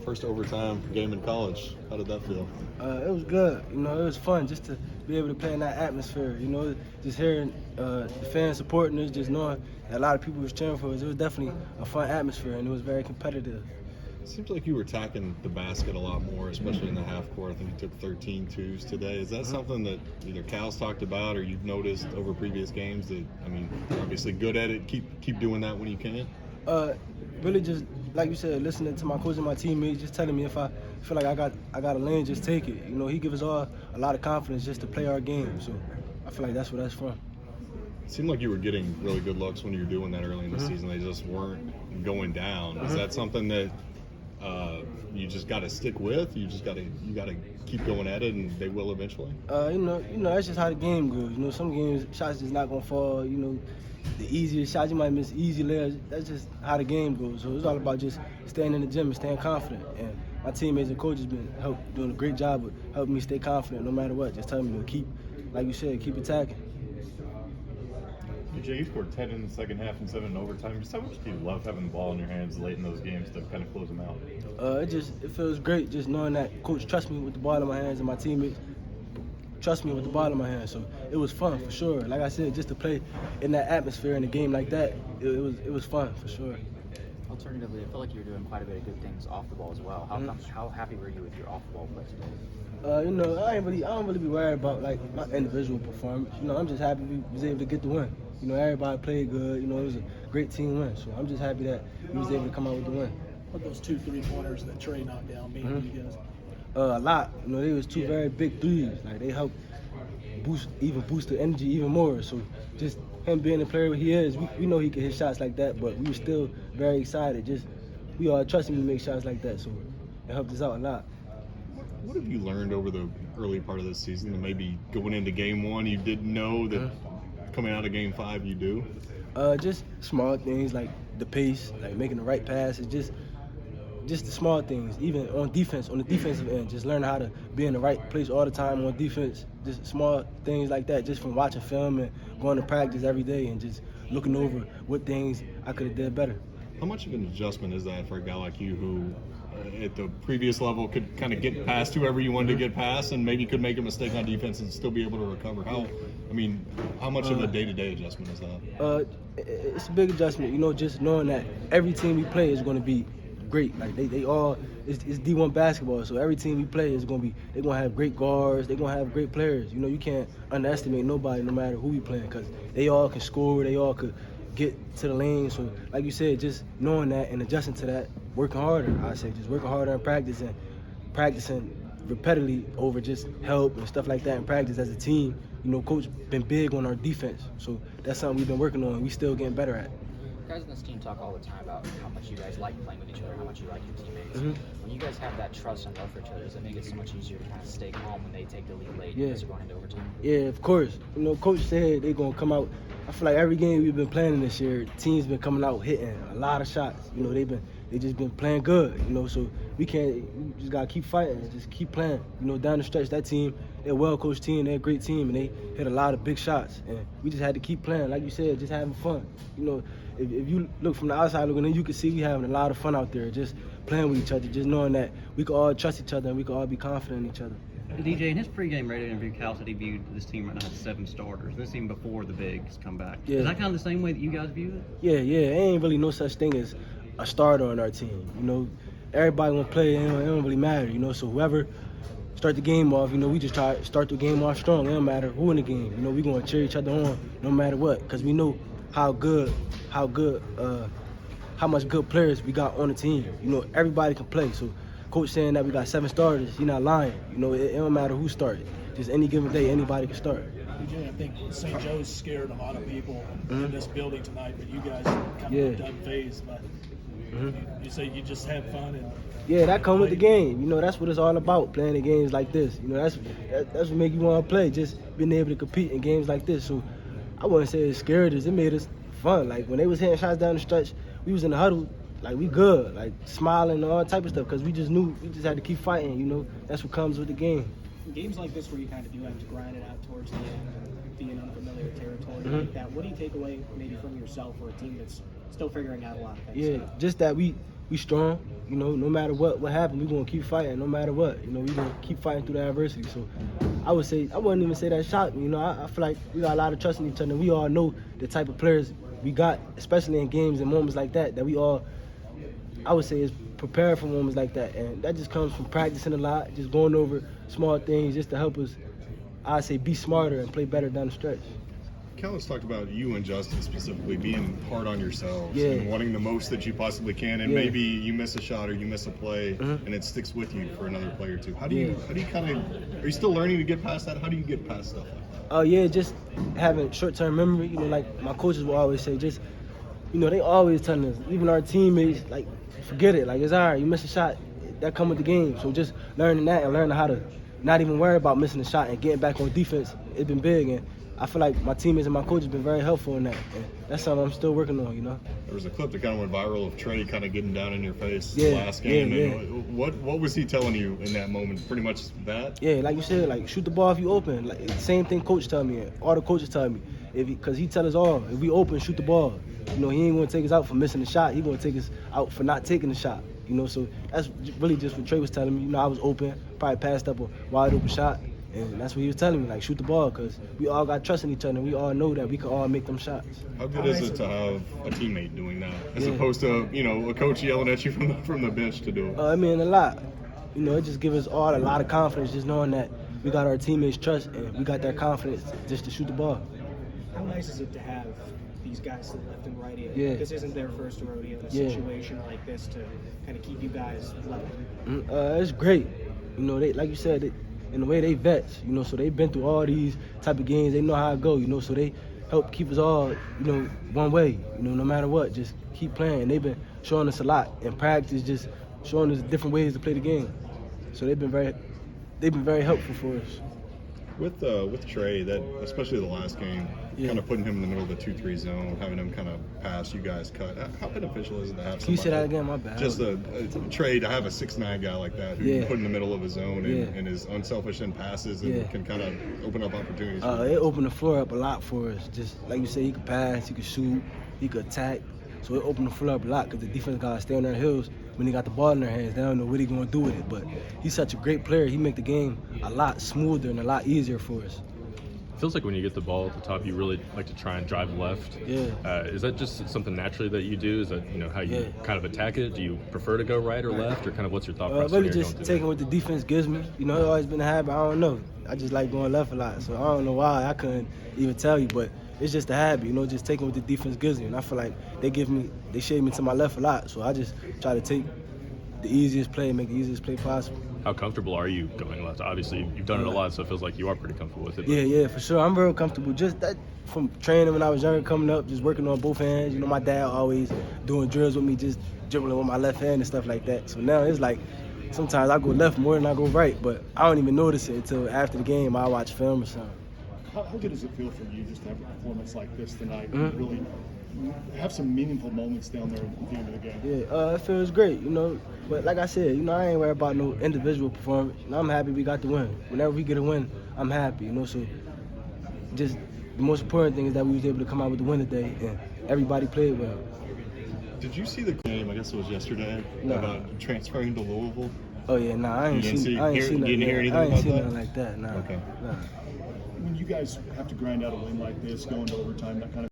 first overtime game in college. How did that feel? It was good. It was fun just to be able to play in that atmosphere. Just hearing the fans supporting us, just knowing that a lot of people was cheering for us. It was definitely a fun atmosphere, and it was very competitive. It seems like you were attacking the basket a lot more, especially in the half court. I think you took 13 twos today. Is that something that either Cal's talked about or you've noticed over previous games that, you're obviously good at it. Keep doing that when you can? Really just, like you said, listening to my coach and my teammates, just telling me if I feel like I got a lane, just take it. He gives us all a lot of confidence just to play our game. So I feel like that's where that's from. It seemed like you were getting really good looks when you were doing that early in the season. They just weren't going down. Is that something that you just got to stick with? You got to keep going at it, and they will eventually. That's just how the game goes. Some games shots just not gonna fall. The easiest shots you might miss, easy layers. That's just how the game goes. So it's all about just staying in the gym and staying confident. And my teammates and coaches been doing a great job of helping me stay confident no matter what. Just telling me to keep, like you said, keep attacking. Jay, you scored 10 in the second half and 7 in overtime. Just how much do you love having the ball in your hands late in those games to kind of close them out? It feels great just knowing that coach trusts me with the ball in my hands and my teammates trust me with the ball in my hands. So it was fun for sure. Like I said, just to play in that atmosphere in a game like that, it was fun for sure. Alternatively, I feel like you were doing quite a bit of good things off the ball as well. How happy were you with your off the ball play today? I don't really be worried about like my individual performance. I'm just happy we was able to get the win. Everybody played good. It was a great team win. So I'm just happy that we was able to come out with the win. What those 2 3-pointers that Trey knocked down mean to you guys? A lot. They was 2 very big threes. Like they helped boost the energy even more. So just him being the player he is, we know he can hit shots like that. But we were still very excited. Just we all trust him to make shots like that. So it helped us out a lot. What have you learned over the early part of this season that maybe going into game 1 you didn't know that coming out of game 5 you do? Just small things like the pace, like making the right pass. It's just the small things. Even on defense, on the defensive end, just learning how to be in the right place all the time on defense. Just small things like that, just from watching film and going to practice every day and just looking over what things I could have did better. How much of an adjustment is that for a guy like you who at the previous level could kind of get past whoever you wanted to get past and maybe could make a mistake on defense and still be able to recover? How much of a day-to-day adjustment is that? It's a big adjustment, just knowing that every team we play is going to be great. Like they all, it's D1 basketball, so every team we play is they're gonna have great guards, they're gonna have great players. You can't underestimate nobody, no matter who we playing, because they all can score, they all could get to the lane. So like you said, just knowing that and adjusting to that, working harder. I say just working harder and practicing repeatedly over just help and stuff like that in practice as a team. Coach been big on our defense, so that's something we've been working on and we still getting better at. Guys in this team talk all the time about how much you guys like playing with each other, how much you like your teammates. When you guys have that trust and love for each other, does it make it so much easier to kind of stay calm when they take the lead late as you're going into overtime? Yeah, of course. Coach said they're going to come out. I feel like every game we've been playing this year, teams been coming out hitting a lot of shots. They just been playing good, so we just got to keep fighting and just keep playing. Down the stretch, that team, they're a well-coached team, they're a great team, and they hit a lot of big shots. And we just had to keep playing, like you said, just having fun. If you look from the outside looking in, you can see we having a lot of fun out there, just playing with each other, just knowing that we can all trust each other and we can all be confident in each other. DJ, in his pregame radio interview, Cal said he viewed this team right now as 7 starters. This even before the bigs come back. Yeah. Is that kind of the same way that you guys view it? Yeah. Ain't really no such thing as a starter on our team. Everybody want to play. It don't really matter. So whoever start the game off, we just try to start the game off strong. It don't matter who in the game. We going to cheer each other on no matter what, because we know how much good players we got on the team. Everybody can play. So coach saying that we got 7 starters, he's not lying. It don't matter who started. Just any given day, anybody can start. DJ, I think St. Joe's scared a lot of people in this building tonight, but you guys kind of looked unfazed. But you say you just had fun and. Yeah, that come with the game. That's what it's all about, playing the games like this. That's what make you want to play, just being able to compete in games like this. So I wouldn't say it scared us. It made us fun. Like when they was hitting shots down the stretch, we was in the huddle, like we good, like smiling and all type of stuff, because we just knew we just had to keep fighting. That's what comes with the game. Games like this where you kind of do have to grind it out towards the end, being unfamiliar territory like that, what do you take away maybe from yourself or a team that's still figuring out a lot of things. Yeah, just that we strong. You know, no matter what happened, we gonna keep fighting. No matter what, you know, we gonna keep fighting through the adversity. So, I wouldn't even say that shocked me. You know, I feel like we got a lot of trust in each other. We all know the type of players we got, especially in games and moments like that. That we all, I would say, is prepared for moments like that, and that just comes from practicing a lot, just going over small things, just to help us, I say, be smarter and play better down the stretch. Kellis talked about you and Justin specifically being hard on yourselves Yeah. and wanting the most that you possibly can, and Yeah. maybe you miss a shot or you miss a play, and it sticks with you for another play or two. How do you kind of, are you still learning to get past that? How do you get past stuff like that? Yeah, just having short-term memory. You know, like my coaches will always say, just, you know, they always telling us, even our teammates, like, forget it. Like, it's all right, you miss a shot, that come with the game. So just learning that and learning how to not even worry about missing a shot and getting back on defense, it's been big. And I feel like my teammates and my coaches have been very helpful in that. And that's something I'm still working on, you know. There was a clip that kind of went viral of Trey kind of getting down in your face Yeah, last game. yeah, And what was he telling you in that moment? Pretty much that? Yeah, like you said, like, shoot the ball if you open. Like, same thing coach tell me, all the coaches tell me. Because he tell us all, if we open, shoot the ball. You know, he ain't going to take us out for missing the shot. He going to take us out for not taking the shot. You know, so that's really just what Trey was telling me. You know, I was open, probably passed up a wide open shot. And that's what he was telling me, like, shoot the ball, because we all got trust in each other, and we all know that we can all make them shots. How good is it to have a teammate doing that, as opposed to, you know, a coach yelling at you from the bench to do it? I mean, a lot. You know, it just gives us all a lot of confidence, just knowing that we got our teammates' trust, and we got that confidence just to shoot the ball. How nice is it to have these guys to the left and right? Yeah. This isn't their first rodeo in a Yeah. situation like this to kind of keep you guys level. It's great. You know, they, like you said, in the way they vets, you know, so they've been through all these type of games. They know how it go, you know, so they help keep us all, you know, one way, you know, no matter what, just keep playing. And they've been showing us a lot in practice, just showing us different ways to play the game. So they've been very helpful for us. With Trey, that especially the last game, Yeah. kind of putting him in the middle of the 2-3 zone, having him kind of pass, you guys cut. How beneficial is it to have somebody? Can you say that again? My bad. Just a Trey, to have a 6'9" guy like that who you Yeah. put in the middle of his zone Yeah. and is unselfish in passes and Yeah. can kind of open up opportunities. It opened the floor up a lot for us. Just like you said, he could pass, he could shoot, he could attack. So it opened the floor up a lot because the defense guys stay on their heels when they got the ball in their hands. They don't know what they're going to do with it. But he's such a great player. He make the game a lot smoother and a lot easier for us. Feels like when you get the ball at the top, you really like to try and drive left. Yeah. Is that just something naturally that you do? Is that, you know, how you kind of attack it? Do you prefer to go right or left, or kind of what's your thought process? Really when you're just going through taking what the defense gives me. You know, it's always been a habit. I don't know. I just like going left a lot. So I don't know why. I couldn't even tell you, but it's just a habit, you know, just taking what the defense gives me. And I feel like they shade me to my left a lot. So I just try to take the easiest play, make the easiest play possible. How comfortable are you going left? Obviously, you've done it a lot, so it feels like you are pretty comfortable with it. Yeah, for sure. I'm very comfortable. Just that from training when I was younger, coming up, just working on both hands. You know, my dad always doing drills with me, just dribbling with my left hand and stuff like that. So now it's like sometimes I go left more than I go right, but I don't even notice it until after the game. I watch film or something. How good does it feel for you just to have a performance like this tonight and really have some meaningful moments down there at the end of the game? Yeah, it feels great, you know. But like I said, you know, I ain't worried about no individual performance. You know, I'm happy we got the win. Whenever we get a win, I'm happy, you know. So just the most important thing is that we was able to come out with the win today, and everybody played well. Did you see the game, I guess it was yesterday, No. about transferring to Louisville? Oh yeah, nah, I ain't You didn't seen see- nothing. you didn't hear anything I ain't about seen that? nothing like that. Nah. Okay. Nah. When you guys have to grind out a win like this, going to overtime, that kind of